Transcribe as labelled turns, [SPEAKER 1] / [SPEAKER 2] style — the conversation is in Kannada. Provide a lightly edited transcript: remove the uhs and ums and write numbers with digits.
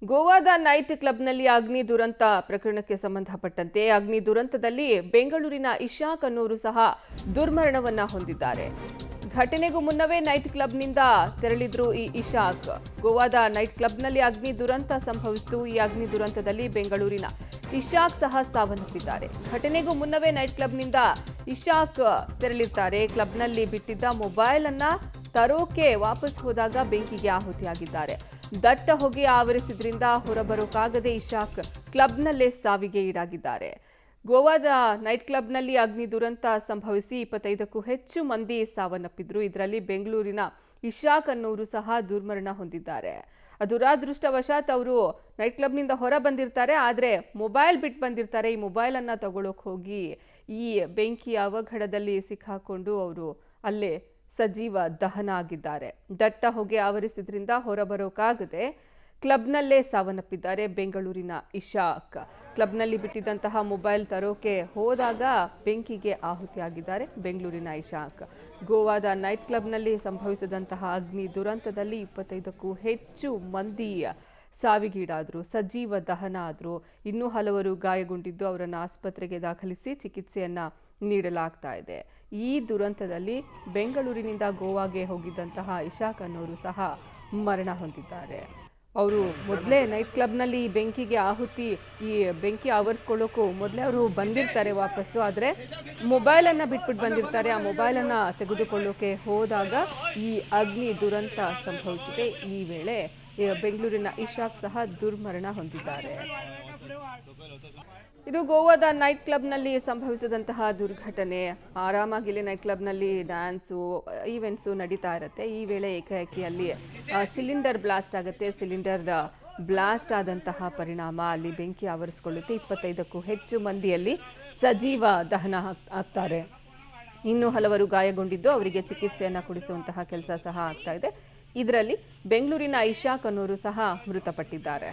[SPEAKER 1] ಗೋವಾದ ನೈಟ್ ಕ್ಲಬ್ನಲ್ಲಿ ಅಗ್ನಿ ದುರಂತ ಪ್ರಕರಣಕ್ಕೆ ಸಂಬಂಧಪಟ್ಟಂತೆ ಅಗ್ನಿ ದುರಂತದಲ್ಲಿ ಬೆಂಗಳೂರಿನ ಇಶಾಕ್ ಅನ್ನೋರು ಸಹ ದುರ್ಮರಣವನ್ನ ಹೊಂದಿದ್ದಾರೆ. ಘಟನೆಗೂ ಮುನ್ನವೇ ನೈಟ್ ಕ್ಲಬ್ನಿಂದ ತೆರಳಿದ್ರು ಈ ಇಶಾಕ್. ಗೋವಾದ ನೈಟ್ ಕ್ಲಬ್ನಲ್ಲಿ ಅಗ್ನಿ ದುರಂತ ಸಂಭವಿಸಿತು. ಈ ಅಗ್ನಿ ದುರಂತದಲ್ಲಿ ಬೆಂಗಳೂರಿನ ಇಶಾಕ್ ಸಹ ಸಾವನ್ನಪ್ಪಿದ್ದಾರೆ. ಘಟನೆಗೂ ಮುನ್ನವೇ ನೈಟ್ ಕ್ಲಬ್ನಿಂದ ಇಶಾಕ್ ತೆರಳಿರ್ತಾರೆ. ಕ್ಲಬ್ನಲ್ಲಿ ಬಿಟ್ಟಿದ್ದ ಮೊಬೈಲ್ ಅನ್ನ ತರೋಕೆ ವಾಪಸ್ ಹೋದಾಗ ಬೆಂಕಿಗೆ ಆಹುತಿಯಾಗಿದ್ದಾರೆ. ದಟ್ಟ ಹೊಗೆ ಆವರಿಸಿದ್ರಿಂದ ಹೊರಬರೋಕಾಗದೆ ಇಶಾಕ್ ಕ್ಲಬ್ನಲ್ಲೇ ಸಾವಿಗೆ ಈಡಾಗಿದ್ದಾರೆ. ಗೋವಾದ ನೈಟ್ ಕ್ಲಬ್ನಲ್ಲಿ ಅಗ್ನಿ ದುರಂತ ಸಂಭವಿಸಿ 25ಕ್ಕೂ ಹೆಚ್ಚು ಮಂದಿ ಸಾವನ್ನಪ್ಪಿದ್ರು. ಇದರಲ್ಲಿ ಬೆಂಗಳೂರಿನ ಇಶಾಕ್ ಅನ್ನೋರು ಸಹ ದುರ್ಮರಣ ಹೊಂದಿದ್ದಾರೆ. ದುರಾದೃಷ್ಟವಶಾತ್ ಅವರು ನೈಟ್ ಕ್ಲಬ್ನಿಂದ ಹೊರ ಬಂದಿರ್ತಾರೆ, ಆದರೆ ಮೊಬೈಲ್ ಬಿಟ್ಟು ಬಂದಿರ್ತಾರೆ. ಈ ಮೊಬೈಲ್ ಅನ್ನ ತಗೊಳ್ಳೋಕೆ ಹೋಗಿ ಈ ಬೆಂಕಿಯ ಅವಘಡದಲ್ಲಿ ಸಿಕ್ಕಾಕೊಂಡು ಅವರು ಅಲ್ಲೇ ಸಜೀವ ದಹನ ಆಗಿದ್ದಾರೆ. ದಟ್ಟ ಹೊಗೆ ಆವರಿಸಿದ್ರಿಂದ ಹೊರಬರೋಕಾಗದೆ ಕ್ಲಬ್ನಲ್ಲೇ ಸಾವನ್ನಪ್ಪಿದ್ದಾರೆ ಬೆಂಗಳೂರಿನ ಇಶಾಕ್. ಕ್ಲಬ್ನಲ್ಲಿ ಬಿಟ್ಟಿದ್ದಂತಹ ಮೊಬೈಲ್ ತರೋಕೆ ಹೋದಾಗ ಬೆಂಕಿಗೆ ಆಹುತಿಯಾಗಿದ್ದಾರೆ ಬೆಂಗಳೂರಿನ ಇಶಾಕ್. ಗೋವಾದ ನೈಟ್ ಕ್ಲಬ್ನಲ್ಲಿ ಸಂಭವಿಸಿದಂತಹ ಅಗ್ನಿ ದುರಂತದಲ್ಲಿ 25ಕ್ಕೂ ಹೆಚ್ಚು ಮಂದಿ ಸಾವಿಗೀಡಾದರು, ಸಜೀವ ದಹನ ಆದರು. ಇನ್ನೂ ಹಲವರು ಗಾಯಗೊಂಡಿದ್ದು ಅವರನ್ನು ಆಸ್ಪತ್ರೆಗೆ ದಾಖಲಿಸಿ ಚಿಕಿತ್ಸೆಯನ್ನ ನೀಡಲಾಗ್ತಾ ಇದೆ. ಈ ದುರಂತದಲ್ಲಿ ಬೆಂಗಳೂರಿನಿಂದ ಗೋವಾಗೆ ಹೋಗಿದ್ದಂತಹ ಇಶಾಕ್ ಅನ್ನೋರು ಸಹ ಮರಣ ಹೊಂದಿದ್ದಾರೆ. ಅವರು ಮೊದಲೇ ನೈಟ್ ಕ್ಲಬ್ನಲ್ಲಿ ಈ ಬೆಂಕಿ ಆವರಿಸ್ಕೊಳ್ಳೋಕ್ಕೂ ಮೊದಲೇ ಅವರು ಬಂದಿರ್ತಾರೆ ವಾಪಸ್ಸು, ಆದರೆ ಮೊಬೈಲನ್ನು ಬಿಟ್ಬಿಟ್ಟು ಬಂದಿರ್ತಾರೆ. ಆ ಮೊಬೈಲನ್ನು ತೆಗೆದುಕೊಳ್ಳೋಕೆ ಹೋದಾಗ ಈ ಅಗ್ನಿ ದುರಂತ ಸಂಭವಿಸಿದೆ. ಈ ವೇಳೆ ಬೆಂಗಳೂರಿನ ಇಶಾಕ್ ಸಹ ದುರ್ಮರಣ ಹೊಂದಿದ್ದಾರೆ. ಇದು ಗೋವಾದ ನೈಟ್ ಕ್ಲಬ್ನಲ್ಲಿ ಸಂಭವಿಸಿದಂತಹ ದುರ್ಘಟನೆ. ಆರಾಮಾಗಿ ಇಲ್ಲಿ ನೈಟ್ ಕ್ಲಬ್ನಲ್ಲಿ ಡ್ಯಾನ್ಸು, ಈವೆಂಟ್ಸು ನಡೀತಾ ಇರುತ್ತೆ. ಈ ವೇಳೆ ಏಕಾಏಕಿ ಅಲ್ಲಿ ಸಿಲಿಂಡರ್ ಬ್ಲಾಸ್ಟ್ ಆಗುತ್ತೆ. ಸಿಲಿಂಡರ್ ಬ್ಲಾಸ್ಟ್ ಆದಂತಹ ಪರಿಣಾಮ ಅಲ್ಲಿ ಬೆಂಕಿ ಆವರಿಸಿಕೊಳ್ಳುತ್ತೆ. 25ಕ್ಕೂ ಹೆಚ್ಚು ಮಂದಿಯಲ್ಲಿ ಸಜೀವ ದಹನ ಆಗ್ತಾರೆ. ಇನ್ನೂ ಹಲವರು ಗಾಯಗೊಂಡಿದ್ದು ಅವರಿಗೆ ಚಿಕಿತ್ಸೆಯನ್ನು ಕೊಡಿಸುವಂತಹ ಕೆಲಸ ಸಹ ಆಗ್ತಾ ಇದೆ. ಇದರಲ್ಲಿ ಬೆಂಗಳೂರಿನ ಇಶಾಕ್ ಅನ್ನೋರು ಸಹ ಮೃತಪಟ್ಟಿದ್ದಾರೆ.